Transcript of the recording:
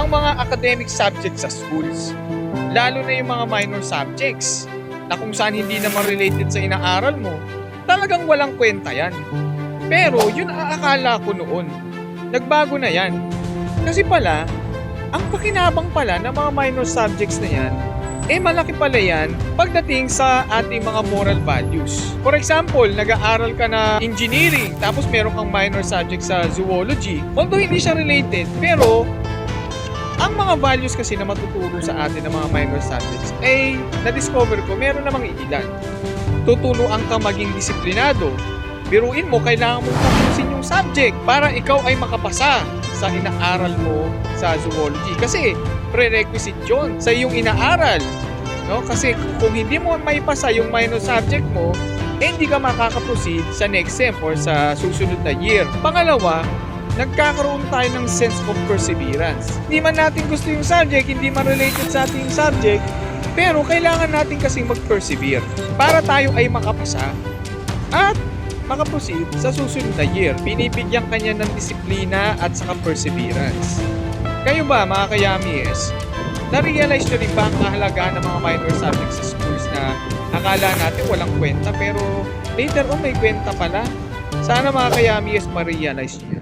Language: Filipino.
ang mga academic subjects sa schools. Lalo na yung mga minor subjects na kung saan hindi naman related sa inaaral mo, talagang walang kwenta yan. Pero yun ang akala ko noon. Nagbago na yan. Kasi pala, ang pakinabang pala ng mga minor subjects na yan, malaki pala yan pagdating sa ating mga moral values. For example, nag-aaral ka na engineering, tapos meron kang minor subject sa zoology. Although hindi siya related, pero ang mga values kasi na matuturo sa atin ng mga minor subjects na-discover ko meron namang iilan. Tuturuan ka maging disiplinado. Biruin mo, kailangan mong tapusin yung subject para ikaw ay makapasa sa inaaral mo sa zoology. Kasi prerequisite yun sa iyong inaaral. No? Kasi kung hindi mo maipasa yung minor subject mo, hindi ka makakaproceed sa next sem or sa susunod na year. Pangalawa, nagkakaroon tayo ng sense of perseverance. Hindi man natin gusto yung subject, hindi man related sa ating subject, pero kailangan natin kasing mag-persevere para tayo ay makapasa at makaproceed sa susunod na year. Binibigyan kanya ng disiplina at saka perseverance. Kayo ba mga kayamies, na-realize nyo rin ba ang kahalagaan ng mga minor subjects sa schools na akala natin walang kwenta pero later on may kwenta pala? Sana mga kayamies ma-realize nyo.